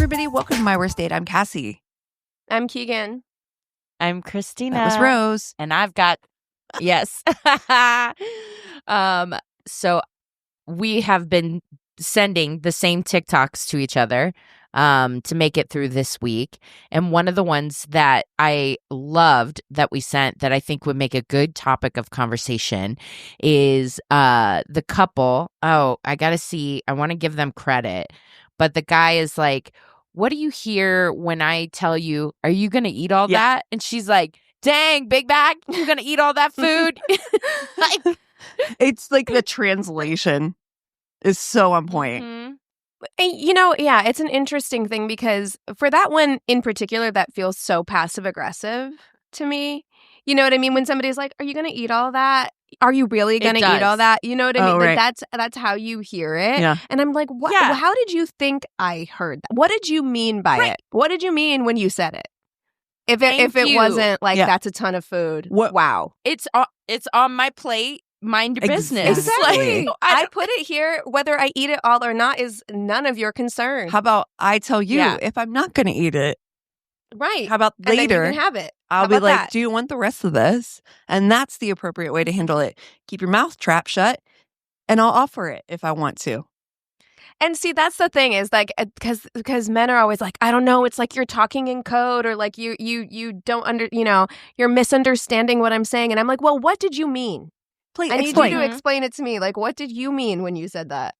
everybody. Welcome to My Worst Date. I'm Cassie. I'm Keegan. I'm Christina. That was Rose. And I've got, yes. So we have been sending the same TikToks to each other to make it through this week. And one of the ones that I loved that we sent that I think would make a good topic of conversation is the couple. Oh, I got to see. I want to give them credit. But the guy is like, what do you hear when I tell you, are you going to eat all that? And she's like, dang, big bag, you're going to eat all that food? Like, it's like the translation is so on point. Mm-hmm. You know, yeah, it's an interesting thing because for that one in particular, that feels so passive aggressive to me. You know what I mean? When somebody's like, are you going to eat all that? Are you really going to eat all that? You know what I mean? Right. Like that's how you hear it. Yeah. And I'm like, what? Yeah. How did you think I heard that? What did you mean by it? What did you mean when you said it? If it wasn't like that's a ton of food. Wow. It's on my plate. Mind your business. Exactly. Like, I put it here. Whether I eat it all or not is none of your concern. How about I tell you if I'm not going to eat it? Right. How about and later? Then you can have it. I'll be like, do you want the rest of this? And that's the appropriate way to handle it. Keep your mouth trap shut, and I'll offer it if I want to. And see, that's the thing is like, because men are always like, I don't know, it's like you're talking in code or like you don't you're misunderstanding what I'm saying. And I'm like, well, what did you mean? Please I need you to explain it to me. Like, what did you mean when you said that?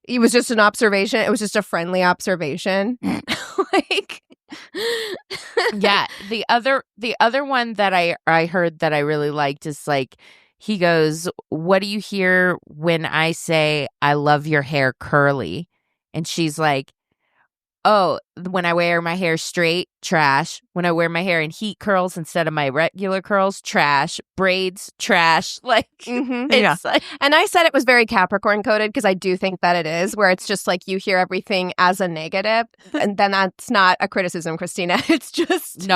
It was just an observation. It was just a friendly observation. Like, yeah. The other one that I heard that I really liked is like, he goes, what do you hear when I say I love your hair curly? And she's like, oh, when I wear my hair straight, trash. When I wear my hair in heat curls instead of my regular curls, trash. Braids, trash. Like, it's like, and I said it was very Capricorn coded because I do think that it is, where it's just like you hear everything as a negative, and then that's not a criticism, Christina. It's just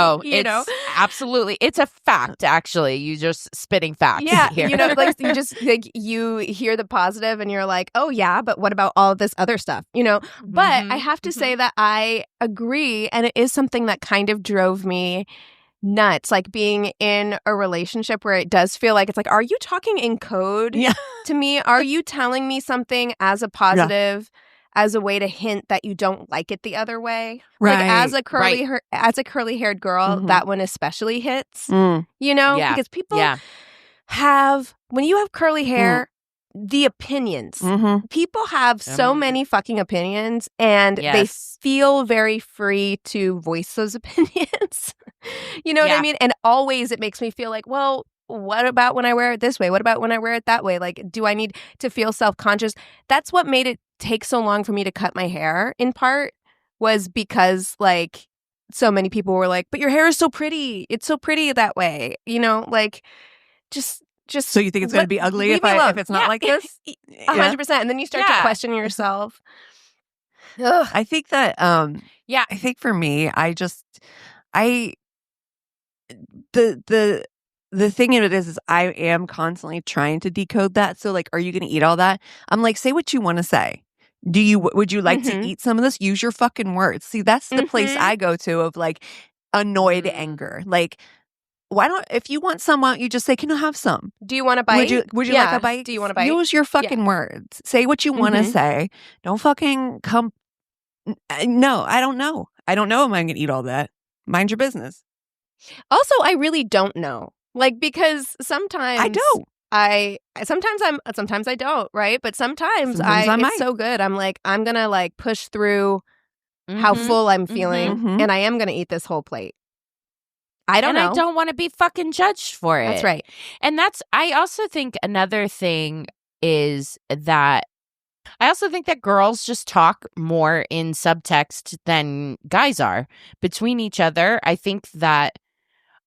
absolutely, it's a fact. Actually, you just spitting facts. Yeah, here. like you just like you hear the positive, and you're like, oh yeah, but what about all of this other stuff? But I have to say that I agree, and it is something that kind of drove me nuts, like being in a relationship where it does feel like it's like, are you talking in code to me? Are you telling me something as a positive, as a way to hint that you don't like it the other way? Right. Like as a curly haired girl, that one especially hits. Because people have, when you have curly hair, the opinions. People have so many fucking opinions, and they feel very free to voice those opinions. You know what I mean? And always it makes me feel like, well, what about when I wear it this way? What about when I wear it that way? Like, do I need to feel self-conscious? That's what made it take so long for me to cut my hair, in part, was because like so many people were like, but your hair is so pretty. It's so pretty that way. Like just so you think it's going to be ugly if it's not like this? 100%. And then you start to question yourself. Ugh. I think that, I think for me, the thing of it is I am constantly trying to decode that. So like, are you going to eat all that? I'm like, say what you want to say. Would you like to eat some of this? Use your fucking words. See, that's the place I go to of like annoyed anger. Like, if you want some, why don't you just say, can I have some? Do you want a bite? Would you like a bite? Do you want a bite? Use your fucking words. Say what you want to say. Don't fucking come. No, I don't know. I don't know if I'm going to eat all that. Mind your business. Also, I really don't know. Like, because sometimes I don't. Sometimes I don't, right? But sometimes it's so good. I'm like, I'm going to like push through how full I'm feeling, and I am going to eat this whole plate. I don't know. I don't want to be fucking judged for it. That's right. And I also think another thing is that I also think that girls just talk more in subtext than guys are between each other. I think that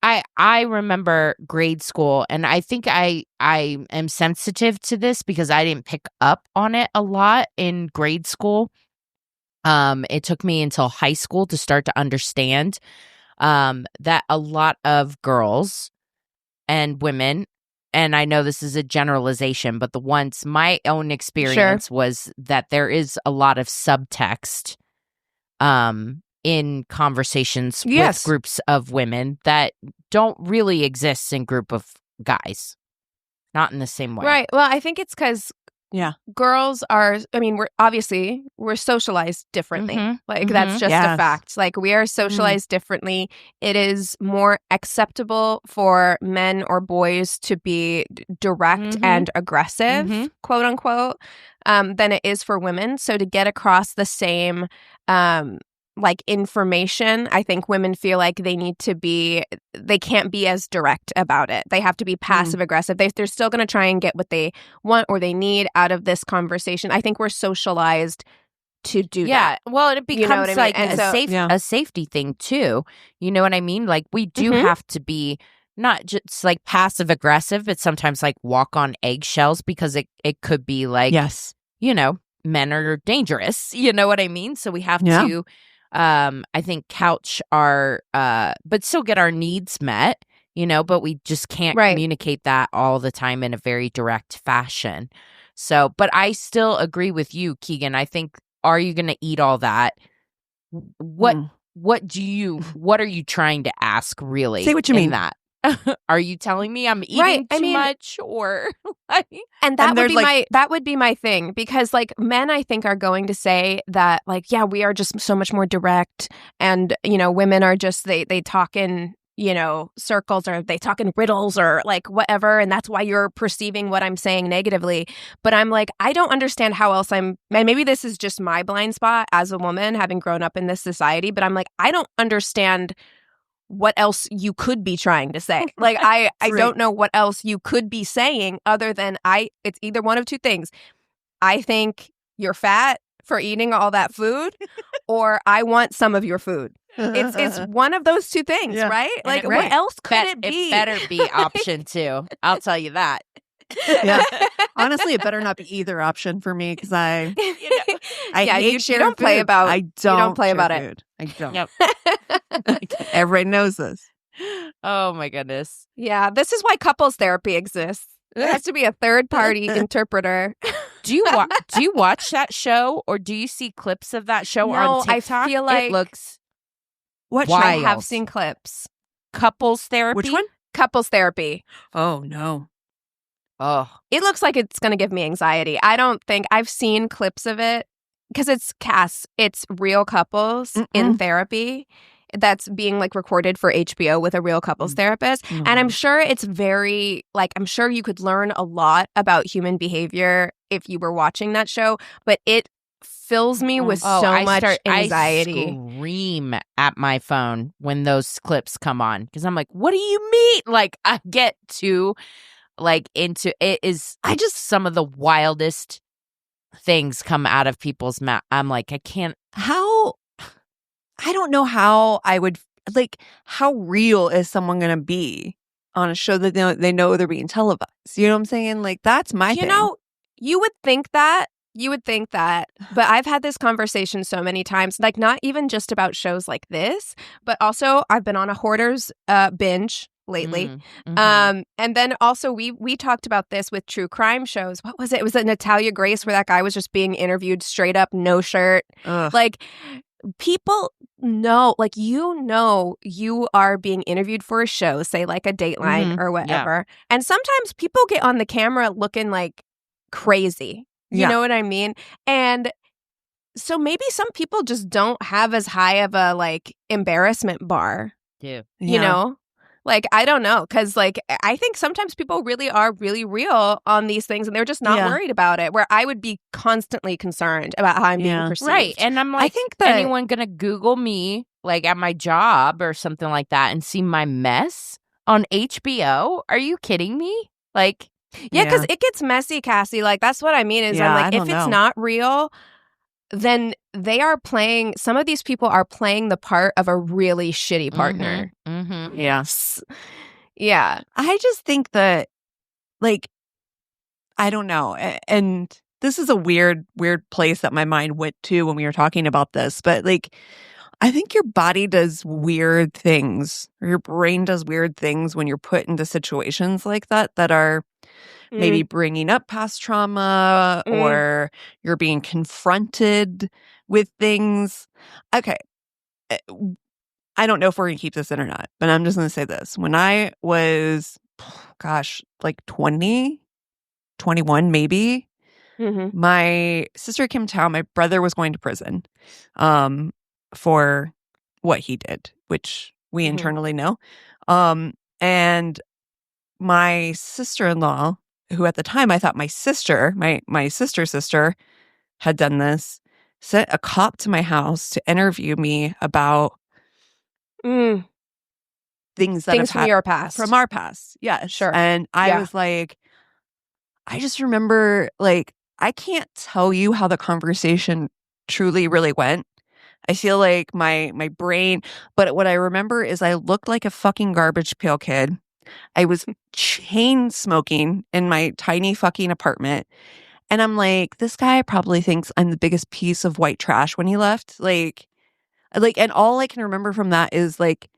I remember grade school, and I think I am sensitive to this because I didn't pick up on it a lot in grade school. It took me until high school to start to understand that a lot of girls and women, and I know this is a generalization, but my own experience was that there is a lot of subtext in conversations with groups of women that don't really exist in group of guys. Not in the same way. Right. Well, I think it's because girls are, I mean, we're socialized differently. Like, that's just a fact. Like, we are socialized differently. It is more acceptable for men or boys to be direct and aggressive, quote unquote, than it is for women. So to get across the same like information, I think women feel like they can't be as direct about it. They have to be passive aggressive. They're still going to try and get what they want or they need out of this conversation. I think we're socialized to do that. Well, it becomes like a safety thing too. You know what I mean? Like, we do have to be not just like passive aggressive, but sometimes like walk on eggshells, because it could be like, you know, men are dangerous. You know what I mean? So we have to I think couch our but still get our needs met, you know, but we just can't communicate that all the time in a very direct fashion. So, but I still agree with you, Keegan. I think, are you going to eat all that? What are you trying to ask, really? Say what you mean. That are you telling me I'm eating too much, or like? And that would be my thing, because like men, I think, are going to say that like, yeah, we are just so much more direct, and you know, women are just they talk in, you know, circles, or they talk in riddles, or like whatever, and that's why you're perceiving what I'm saying negatively. But I'm like, I don't understand how else and maybe this is just my blind spot as a woman having grown up in this society, but I'm like, I don't understand what else you could be trying to say. Like, I don't know what else you could be saying other than it's either one of two things. I think you're fat for eating all that food, or I want some of your food. It's one of those two things, right? Like, what else could it be? It better be option two. I'll tell you that. Honestly, it better not be either option for me, because I hate you don't play about. I don't play about it. I don't. Yep. Everybody knows this. Oh my goodness. Yeah, this is why couples therapy exists. There has to be a third party interpreter. Do you watch that show, or do you see clips of that show on TikTok? I feel like it looks what wild. I have seen clips. Couples therapy. Which one? Couples therapy. Oh no. Oh, it looks like it's going to give me anxiety. I don't think I've seen clips of it, because it's it's real couples in therapy that's being like recorded for HBO with a real couples therapist. And I'm sure it's very I'm sure you could learn a lot about human behavior if you were watching that show, but it fills me with so much anxiety. I scream at my phone when those clips come on, because I'm like, what do you mean? Like, I get too into it. Is I just some of the wildest things come out of people's mouth. I'm like, I don't know how I would how real is someone going to be on a show that they know they're being televised? You know what I'm saying? Like, that's my thing. You know, you would think that, but I've had this conversation so many times, like not even just about shows like this, but also I've been on a Hoarders binge lately. And then also we talked about this with true crime shows. What was it? It was a Natalia Grace, where that guy was just being interviewed straight up, no shirt. Like, people know, like, you are being interviewed for a show, say like a Dateline or whatever. And sometimes people get on the camera looking like crazy. You know what I mean? And so maybe some people just don't have as high of a like embarrassment bar. You know? Like, I don't know, because like I think sometimes people really are really real on these things, and they're just not worried about it, where I would be constantly concerned about how I'm being perceived. Right. And I'm like, I think anyone gonna Google me like at my job or something like that and see my mess on HBO? Are you kidding me? Like, because it gets messy, Cassie. Like, that's what I mean is I'm like, if it's not real, then some of these people are playing the part of a really shitty partner. Yes. Yeah. I just think that, like, I don't know. And this is a weird place that my mind went to when we were talking about this. But, like, I think your body does weird things, or your brain does weird things when you're put into situations like that are maybe bringing up past trauma, or you're being confronted with things. Okay. I don't know if we're going to keep this in or not, but I'm just going to say this. When I was, like 20, 21 maybe, my sister came to town. My brother was going to prison for what he did, which we internally know. And my sister-in-law, who at the time I thought my sister, my sister had done this, sent a cop to my house to interview me about things from your past. From our past, yes. Sure. And I was like, I just remember, like, I can't tell you how the conversation truly really went. I feel like my brain, but what I remember is I looked like a fucking garbage pail kid. I was chain smoking in my tiny fucking apartment. And I'm like, this guy probably thinks I'm the biggest piece of white trash when he left. Like, and all I can remember from that is like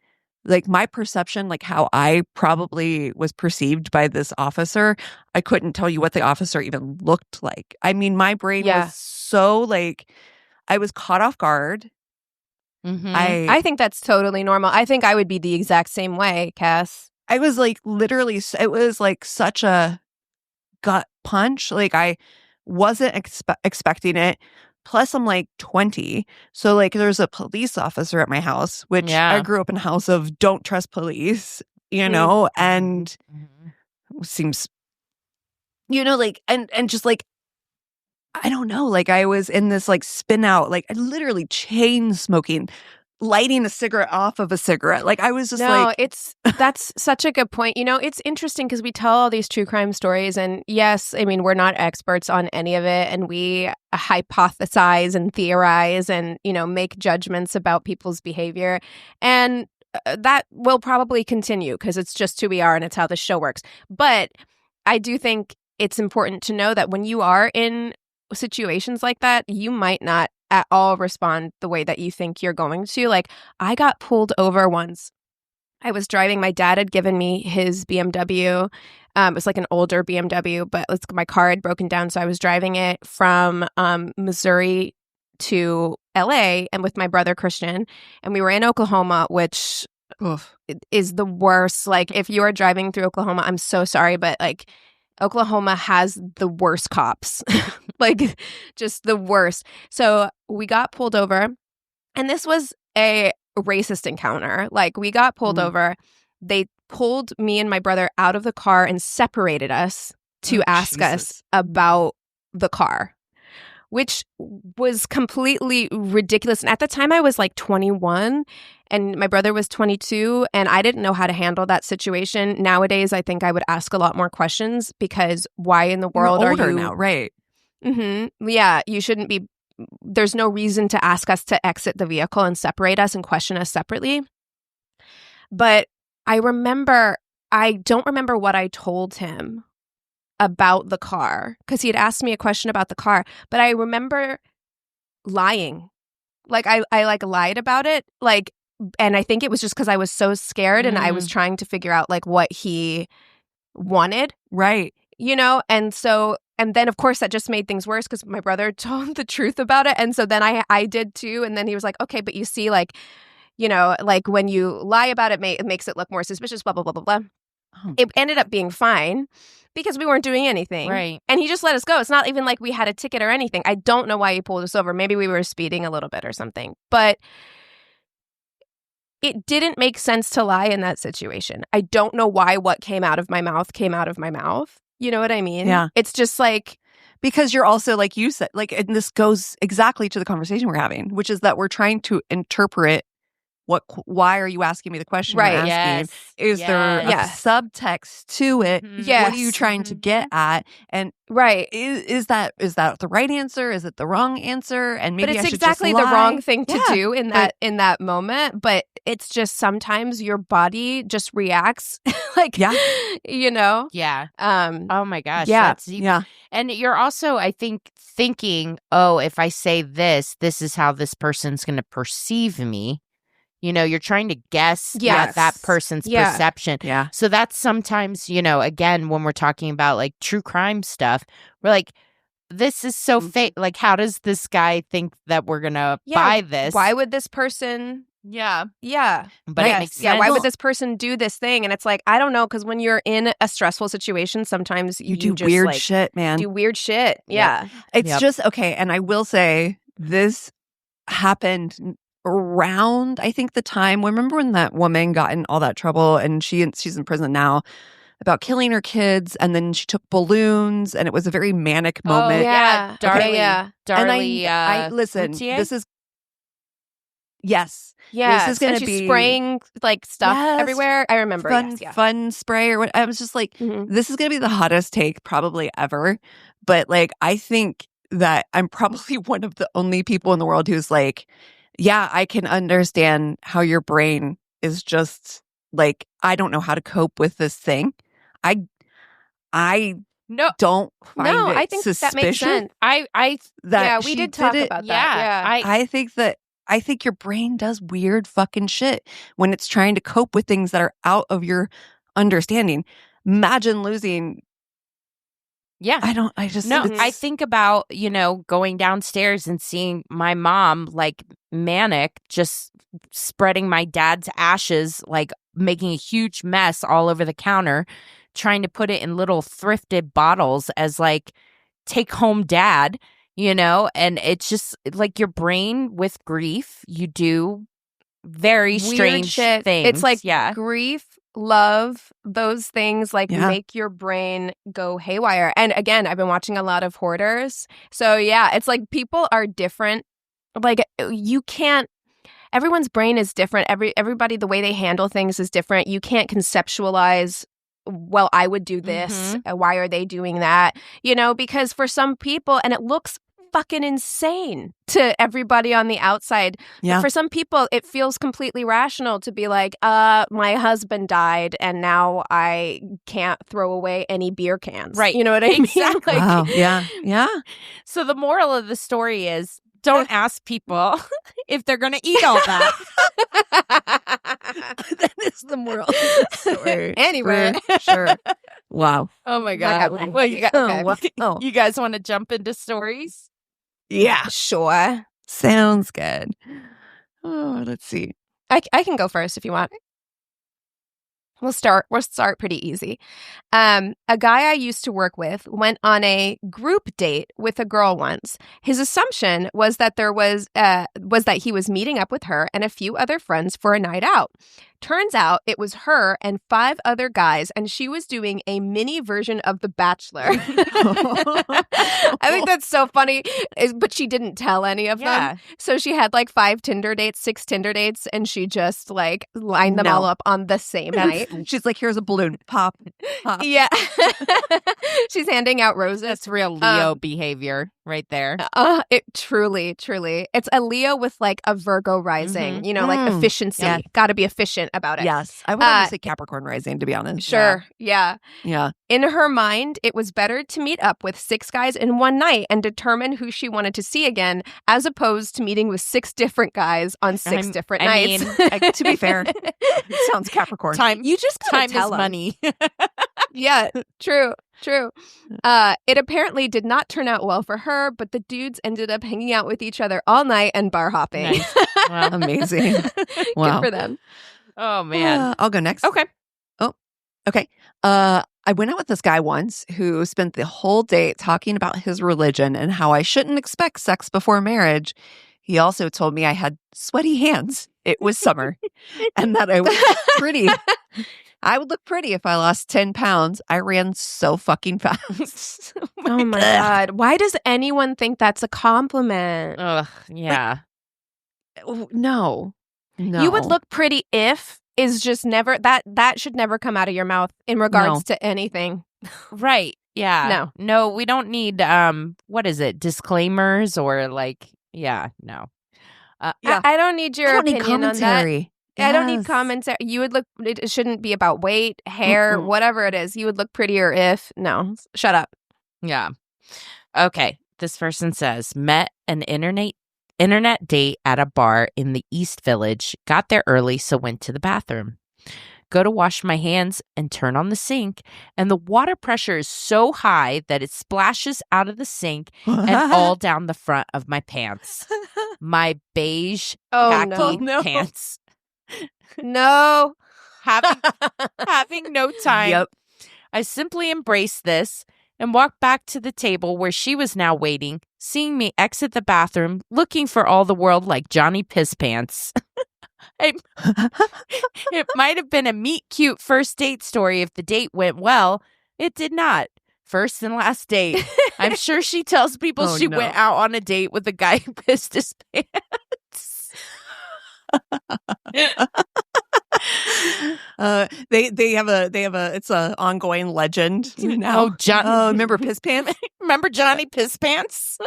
my perception, like how I probably was perceived by this officer. I couldn't tell you what the officer even looked like. I mean, my brain was so like, I was caught off guard. I think that's totally normal. I think I would be the exact same way, Cass. I was like, literally, it was like such a gut punch. Like, I wasn't expecting it. Plus, I'm like 20. So, like, there's a police officer at my house, which I grew up in a house of don't trust police, you know, and seems, you know, like, and just like, I don't know, like, I was in this like spin out, like, I literally chain smoking, lighting a cigarette off of a cigarette. Like, I was just that's such a good point. You know, it's interesting because we tell all these true crime stories, and yes, I mean, we're not experts on any of it, and we hypothesize and theorize and, you know, make judgments about people's behavior. And that will probably continue because it's just who we are and it's how the show works. But I do think it's important to know that when you are in situations like that, you might not at all respond the way that you think you're going to. Like, I got pulled over once. I was driving. My dad had given me his BMW. It was like an older BMW, but my car had broken down. So I was driving it from Missouri to LA and with my brother Christian. And we were in Oklahoma, which is the worst. Like, if you are driving through Oklahoma, I'm so sorry, but like, Oklahoma has the worst cops, like just the worst. So we got pulled over, and this was a racist encounter. Like, we got pulled over. They pulled me and my brother out of the car and separated us to ask us about the car, which was completely ridiculous. And at the time I was like 21 and my brother was 22, and I didn't know how to handle that situation. Nowadays, I think I would ask a lot more questions because why in the world You're older are you now, right? Yeah, you shouldn't be. There's no reason to ask us to exit the vehicle and separate us and question us separately. But I don't remember what I told him about the car because he had asked me a question about the car, but I remember lying. Like, I like lied about it. Like, and I think it was just because I was so scared and I was trying to figure out like what he wanted. Right. You know, and then of course that just made things worse because my brother told the truth about it. And so then I did too. And then he was like, okay, but you see, like, you know, like when you lie about it, it makes it look more suspicious, blah, blah, blah, blah, blah. It ended up being fine because we weren't doing anything. Right. And he just let us go. It's not even like we had a ticket or anything. I don't know why he pulled us over. Maybe we were speeding a little bit or something. But it didn't make sense to lie in that situation. I don't know why what came out of my mouth came out of my mouth. You know what I mean? Yeah. It's just like, because you're also, like you said, like, and this goes exactly to the conversation we're having, which is that we're trying to interpret why are you asking me the question right. you're asking? Is there a subtext to it? Yes. What are you trying to get at? And right. Is that the right answer? Is it the wrong answer? And maybe but it's I should exactly just lie. the wrong thing to do in that moment. But it's just sometimes your body just reacts like, you know? Yeah. Oh my gosh. Yeah. Yeah. And you're also, I think, thinking, oh, if I say this is how this person's going to perceive me. You know, you're trying to guess at that person's perception. Yeah. So that's sometimes, you know, again, when we're talking about like true crime stuff, we're like, this is so fake. Like, how does this guy think that we're gonna buy this? Why would this person? Yeah. But it makes sense. why would this person do this thing? And it's like, I don't know, because when you're in a stressful situation, sometimes you do just weird shit, man. Do weird shit. Yeah. It's just okay. And I will say this happened around, I think, the time. Remember when that woman got in all that trouble and she's in prison now about killing her kids, and then she took balloons, and it was a very manic moment. Oh, yeah. Darlie, and I listen, Routier? this is yes. Yeah. This is going to she's be spraying like stuff everywhere. I remember. Fun spray or what. I was just like, this is going to be the hottest take probably ever. But like, I think that I'm probably one of the only people in the world who's like, yeah, I can understand how your brain is just like, I don't know how to cope with this thing. I don't find it I think suspicious. that makes sense. We did talk about that. Yeah. I think your brain does weird fucking shit when it's trying to cope with things that are out of your understanding. Imagine losing. Yeah. I think about, going downstairs and seeing my mom like manic, just spreading my dad's ashes, like making a huge mess all over the counter, trying to put it in little thrifted bottles as like take home dad, and it's just like your brain with grief, you do very strange shit. things. It's like grief, love, those things like make your brain go haywire. And again, I've been watching a lot of hoarders. So it's like people are different. Like you can't, everyone's brain is different. Everybody, the way they handle things is different. You can't conceptualize, well, I would do this. Why are they doing that? Because for some people, and it looks fucking insane to everybody on the outside. Yeah. For some people, it feels completely rational to be like, my husband died and now I can't throw away any beer cans. Right. You know what I mean? Exactly. Wow. Yeah. Yeah. So the moral of the story is, don't ask people if they're going to eat all that. That is the moral of the story. Anyway. For sure. Wow. Oh my God. Well, you guys want to jump into stories? Yeah. Sure. Sounds good. Oh, let's see. I can go first if you want. We'll start pretty easy. A guy I used to work with went on a group date with a girl once. His assumption was that that he was meeting up with her and a few other friends for a night out. Turns out it was her and 5 other guys, and she was doing a mini version of The Bachelor. I think that's so funny, but she didn't tell any of them. So she had like 6 Tinder dates, and she just like lined them all up on the same night. She's like, here's a balloon. Pop. Yeah. She's handing out roses. That's real Leo behavior right there. It truly. It's a Leo with like a Virgo rising, like efficiency. Yeah. Got to be efficient about it. Yes. I would say Capricorn rising, to be honest. Sure. Yeah. In her mind, it was better to meet up with 6 guys in one night and determine who she wanted to see again, as opposed to meeting with 6 different guys on 6 different nights. To be fair, it sounds Capricorn. You just gotta time is money. Yeah, true. It apparently did not turn out well for her, but the dudes ended up hanging out with each other all night and bar hopping. Nice. Wow. Amazing. Wow. Good for them. Oh, man. I'll go next. Okay. Oh, okay. I went out with this guy once who spent the whole date talking about his religion and how I shouldn't expect sex before marriage. He also told me I had sweaty hands. It was summer. And that I was pretty. I would look pretty if I lost 10 pounds. I ran so fucking fast. Oh my God. Why does anyone think that's a compliment? Ugh, yeah. Like, no. You would look pretty if is just never, that should never come out of your mouth in regards to anything. Right. Yeah. No, we don't need, what is it? Disclaimers or like, no. I don't need your opinion on that. Yes. I don't need commentary. You would look, it shouldn't be about weight, hair, whatever it is. You would look prettier if, no, shut up. Yeah. Okay. This person says, met an internet date at a bar in the East Village, got there early, so went to the bathroom. go to wash my hands and turn on the sink, and the water pressure is so high that it splashes out of the sink and all down the front of my pants. My beige khaki pants. No. Having no time. Yep. I simply embraced this and walked back to the table where she was now waiting, seeing me exit the bathroom, looking for all the world like Johnny Piss Pants. It might have been a meet-cute first date story if the date went well. It did not. First and last date. I'm sure she tells people she went out on a date with a guy who pissed his pants. They have a it's a ongoing legend now. Remember Piss Pants? Remember Johnny Piss Pants?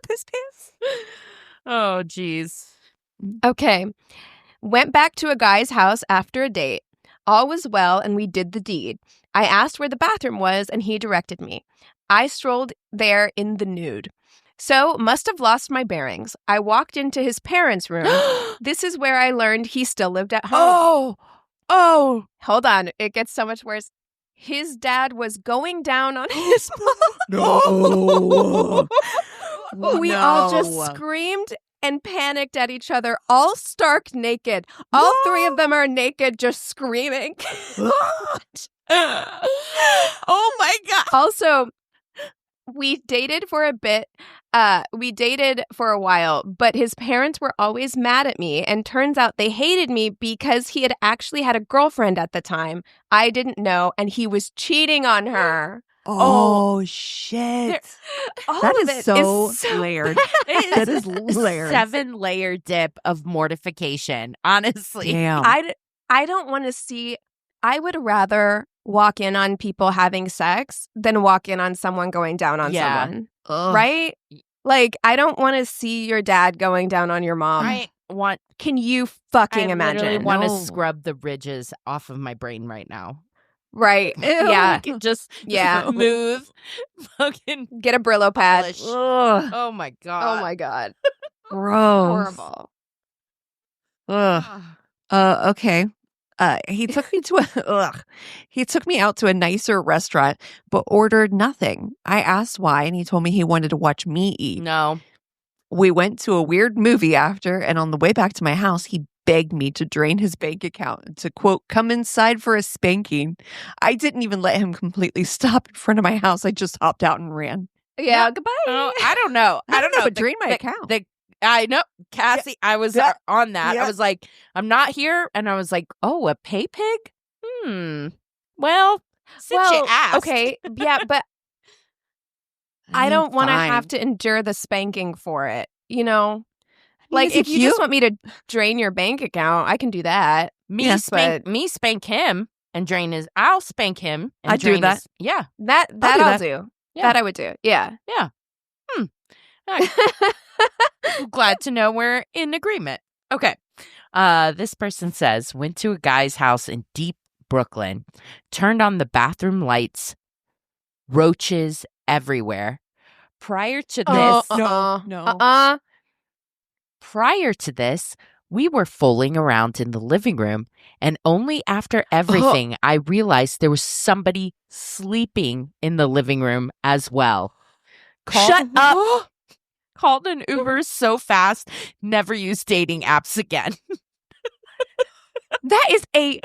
Piss Pants? Oh, geez. Okay. Went back to a guy's house after a date. All was well, and we did the deed. I asked where the bathroom was, and he directed me. I strolled there in the nude. So, must have lost my bearings. I walked into his parents' room. This is where I learned he still lived at home. Oh. Hold on. It gets so much worse. His dad was going down on his No. We all just screamed and panicked at each other, all stark naked. All three of them are naked, just screaming. Oh my God. Also, we dated for a bit. We dated for a while, but his parents were always mad at me, and turns out they hated me because he had actually had a girlfriend at the time. I didn't know, and he was cheating on her. Oh shit. That is so layered. That is layered. 7-layer dip of mortification, honestly. Damn. I don't want to see. I would rather walk in on people having sex than walk in on someone going down on someone. Ugh. Right? Like, I don't want to see your dad going down on your mom. Can you fucking imagine? I literally want to scrub the ridges off of my brain right now. Right. Yeah. Just smooth. Fucking get a Brillo pad. Oh my God. Oh my God. Gross. Horrible. Ugh. Okay. He took me out to a nicer restaurant, but ordered nothing. I asked why, and he told me he wanted to watch me eat. No. We went to a weird movie after, and on the way back to my house, he begged me to drain his bank account and to, quote, come inside for a spanking. I didn't even let him completely stop in front of my house. I just hopped out and ran. Yeah, goodbye. I don't know. But drain my account. I know, Cassie, I was on that. Yeah. I was like, I'm not here. And I was like, oh, a pay pig? Well, since you asked. Okay, yeah, but I don't want to have to endure the spanking for it, you know? Like, if you just want me to drain your bank account, I can do that. Spank him and drain his. I'll spank him. And I'd do that. Yeah, that I'll do. Yeah. That I would do. Yeah. Yeah. Glad to know we're in agreement. Okay. This person says, went to a guy's house in deep Brooklyn, turned on the bathroom lights, roaches everywhere. Prior to this, Prior to this, we were fooling around in the living room, and only after everything, I realized there was somebody sleeping in the living room as well. Shut up. Called an Uber so fast, never use dating apps again. That is a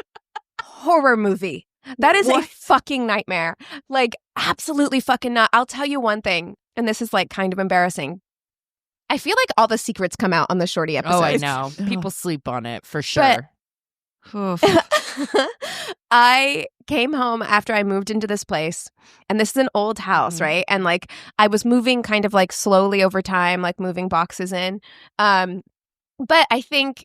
horror movie. That is a fucking nightmare. Like, absolutely fucking not. I'll tell you one thing, and this is like kind of embarrassing. I feel like all the secrets come out on the Shorty episodes. Oh, I know. People sleep on it for sure. I came home after I moved into this place, and this is an old house, right? And like I was moving kind of like slowly over time, like moving boxes in. But I think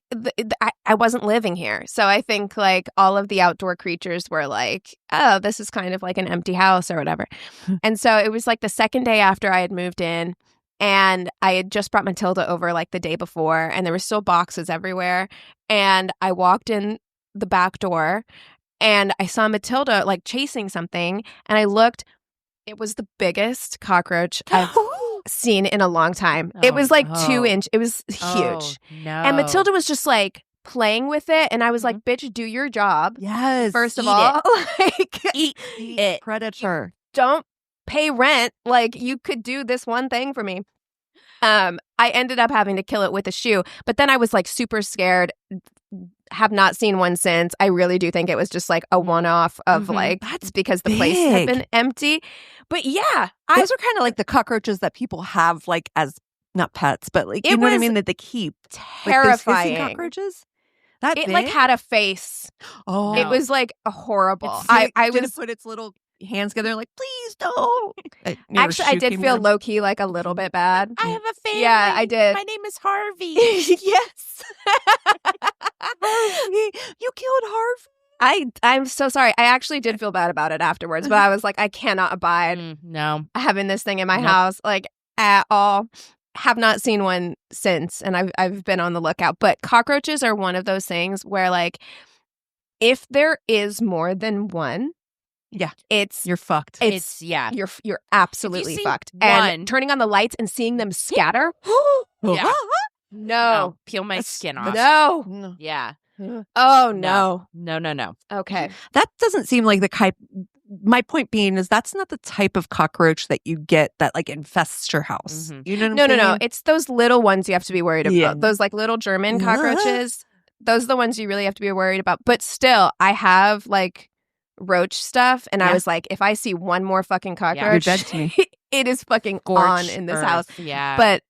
I wasn't living here. So I think like all of the outdoor creatures were like, oh, this is kind of like an empty house or whatever. And so it was like the second day after I had moved in, and I had just brought Matilda over like the day before, and there were still boxes everywhere. And I walked in the back door, and I saw Matilda like chasing something, and I looked. It was the biggest cockroach I've seen in a long time. It was like 2 inch. It was huge. No. And Matilda was just like playing with it, and I was like, bitch, do your job. Yes. First of all, like, eat it. Predator. Don't pay rent. Like, you could do this one thing for me. I ended up having to kill it with a shoe, but then I was like super scared. Have not seen one since. I really do think it was just like a one-off of like, that's because the place had been empty. But yeah, those are kind of like the cockroaches that people have like as not pets, but like, you know what I mean, that they keep. Terrifying. Like cockroaches. That it big? like had a face. Oh, it was like horrible. I was put its little hands together like, please don't. Actually, I did feel low key like a little bit bad. I have a family. Yeah, I did. My name is Harvey. Yes. Harvey, you killed Harvey. I'm so sorry. I actually did feel bad about it afterwards, but I was like, I cannot abide having this thing in my house, like, at all. Have not seen one since, and I've been on the lookout. But cockroaches are one of those things where, like, if there is more than one, you're fucked. You're absolutely fucked. And turning on the lights and seeing them scatter. No. Peel my skin off. No. Yeah. Oh no. No. Okay. That doesn't seem like the type. My point being is that's not the type of cockroach that you get that like infests your house. You know what I'm saying? No. It's those little ones you have to be worried about. Those like little German cockroaches. Those are the ones you really have to be worried about. But still, I have like roach stuff, and I was like, if I see one more fucking cockroach, you're dead to me. It is fucking on in this house. Yeah. But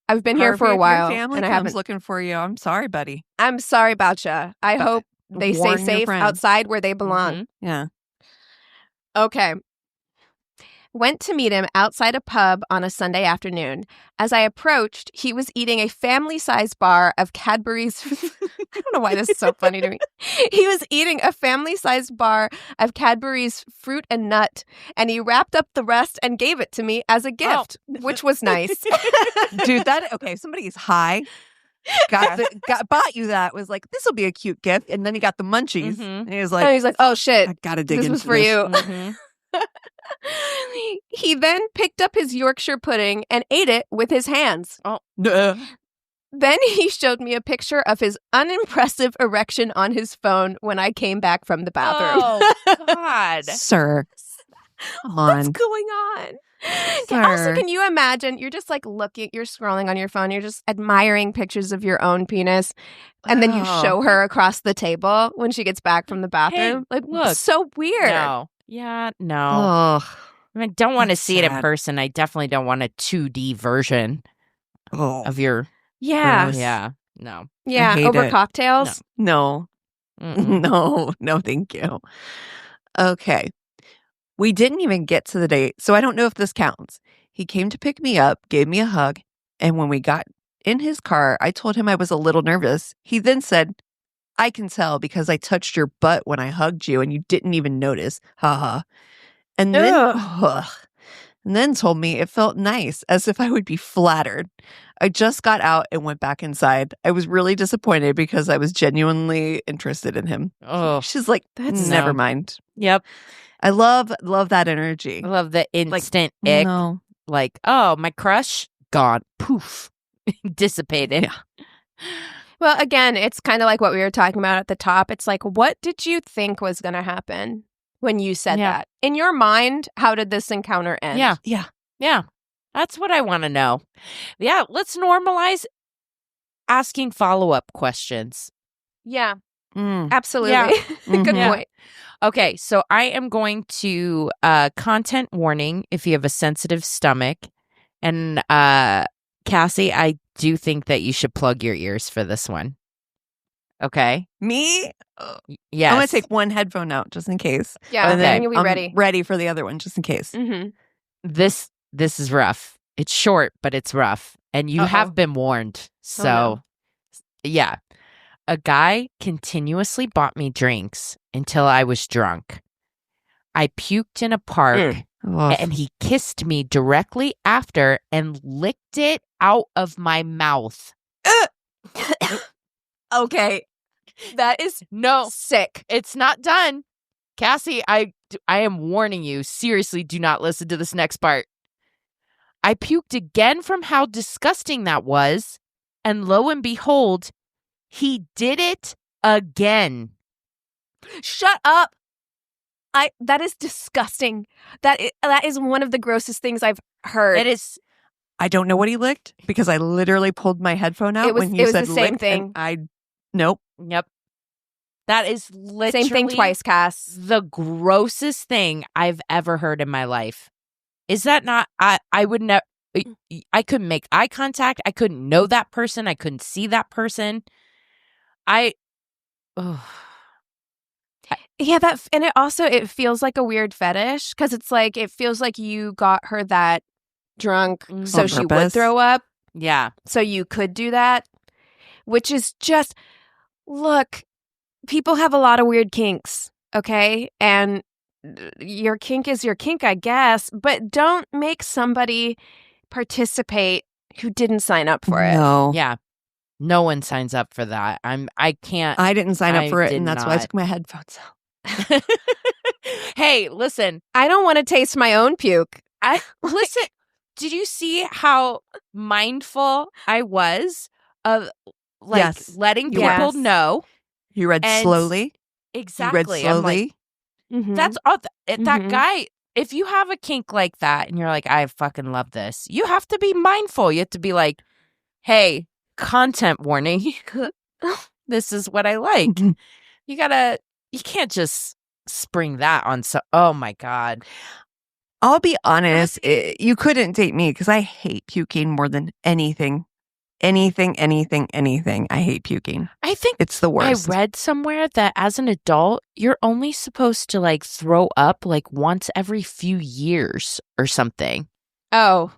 I've been here for a while, your family and I comes haven't. Looking for you. I'm sorry, buddy. I'm sorry about you. I hope they stay safe outside where they belong. Yeah. Okay. Went to meet him outside a pub on a Sunday afternoon. As I approached, he was eating a family-sized bar of Cadbury's. I don't know why this is so funny to me. He was eating a family-sized bar of Cadbury's fruit and nut, and he wrapped up the rest and gave it to me as a gift, which was nice. Dude, somebody's high. Bought you that, was like, this will be a cute gift, and then he got the munchies, and he was like, oh shit, I gotta dig into this was for you. He then picked up his Yorkshire pudding and ate it with his hands. Then he showed me a picture of his unimpressive erection on his phone when I came back from the bathroom. Oh God. Sir, come on. What's going on? Sir. Also, can you imagine? You're just like you're scrolling on your phone, you're just admiring pictures of your own penis, and then you show her across the table when she gets back from the bathroom. Hey, like, look. so weird. No. Yeah, no. Oh, I mean, don't want to that's see it in sad. person. I definitely don't want a 2D version of your. Yeah. Yeah. No. Yeah. hate Over it. cocktails. No. No, thank you. Okay. We didn't even get to the date, so I don't know if this counts. He came to pick me up, gave me a hug, and when we got in his car, I told him I was a little nervous. He then said, I can tell because I touched your butt when I hugged you and you didn't even notice. Haha. And then told me it felt nice, as if I would be flattered. I just got out and went back inside. I was really disappointed because I was genuinely interested in him. Oh, She's like, That's never mind. Yep. I love that energy. I love the instant ick. No. Like, oh, my crush gone. Poof. Dissipated. Yeah. Well, again, it's kind of like what we were talking about at the top. It's like, what did you think was going to happen when you said that? In your mind, how did this encounter end? Yeah. That's what I want to know. Yeah. Let's normalize asking follow-up questions. Yeah. Mm. Absolutely. Yeah. Good point. Okay. So I am going to content warning if you have a sensitive stomach. And Cassie, I do think that you should plug your ears for this one. Okay? Me? Yes. I'm going to take one headphone out just in case. Yeah. And then you'll be I'm ready. Ready for the other one just in case. Mm-hmm. This is rough. It's short, but it's rough. And you have been warned. So, yeah. A guy continuously bought me drinks until I was drunk. I puked in a park. And he kissed me directly after and licked it out of my mouth. Okay. That is sick. It's not done. Cassie, I am warning you. Seriously, do not listen to this next part. I puked again from how disgusting that was. And lo and behold, He did it again. Shut up. That is disgusting. That is one of the grossest things I've heard. It is. I don't know what he licked because I literally pulled my headphone out when you said the same licked, thing. Nope. Yep. That is literally same thing twice, Cass. The grossest thing I've ever heard in my life. Is that not? I would never. I couldn't make eye contact. I couldn't know that person. I couldn't see that person. Yeah, and it feels like a weird fetish because it's like it feels like you got her that drunk so she would throw up. Yeah. So you could do that, which is just, look, people have a lot of weird kinks, okay? And your kink is your kink, I guess, but don't make somebody participate who didn't sign up for it. No. Yeah. No one signs up for that. I can't. I didn't sign up for it, and that's why I took my headphones out. Hey, listen. I don't want to taste my own puke. Listen. Did you see how mindful I was of letting people know? You read slowly. Exactly. You read slowly. Like, that's all. That guy. If you have a kink like that, and you're like, I fucking love this, you have to be mindful. You have to be like, hey, content warning. This is what I like. You can't just spring that on. Oh my God. I'll be honest. You couldn't date me because I hate puking more than anything. Anything. I hate puking. I think it's the worst. I read somewhere that as an adult, you're only supposed to like throw up like once every few years or something. Oh,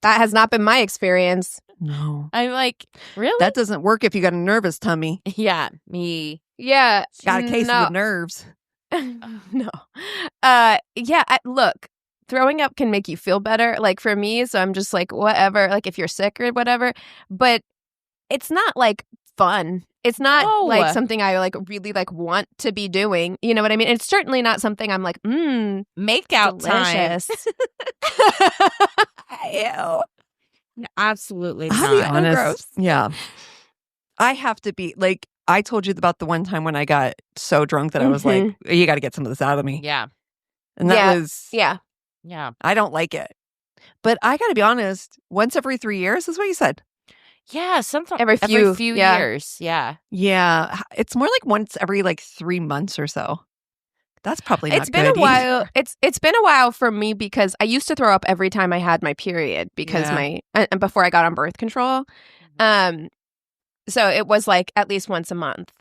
that has not been my experience. No. I'm like, really? That doesn't work if you got a nervous tummy. Yeah, me. Yeah. Got a case of the nerves. No. Look, throwing up can make you feel better. Like for me, so I'm just like, whatever. Like if you're sick or whatever. But it's not like fun. It's not like something I like really like want to be doing. You know what I mean? It's certainly not something I'm like, make out delicious. Ew. Absolutely not. I'll be honest. Gross. Yeah. I have to be like, I told you about the one time when I got so drunk that I was like, you got to get some of this out of me. Yeah. And that was. Yeah. Yeah. I don't like it. But I got to be honest, once every 3 years is what you said. Yeah. Sometimes every few years. Yeah. Yeah. It's more like once every like 3 months or so. That's probably not It's been a while. It's been a while for me because I used to throw up every time I had my period because and before I got on birth control. So it was like at least once a month.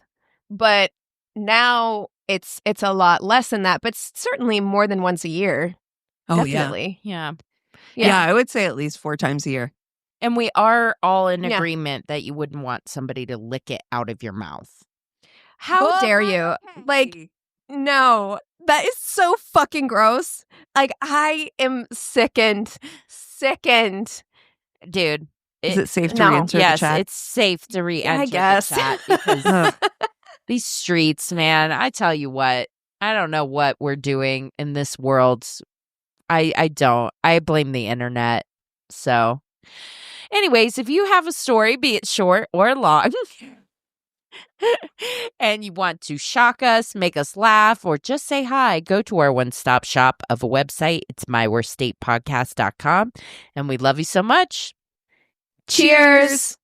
But now it's a lot less than that, but certainly more than once a year. Oh, definitely. Yeah. Yeah, I would say at least 4 times a year. And we are all in agreement that you wouldn't want somebody to lick it out of your mouth. How dare you? Like, no, that is so fucking gross. Like, I am sickened. Dude. Is it safe to re-enter the chat? Yes, it's safe to re-enter the chat because these streets, man, I tell you what, I don't know what we're doing in this world. I don't. I blame the internet. So, anyways, if you have a story, be it short or long, and you want to shock us, make us laugh, or just say hi, go to our one-stop shop of a website. It's myworststatepodcast.com. And we love you so much. Cheers.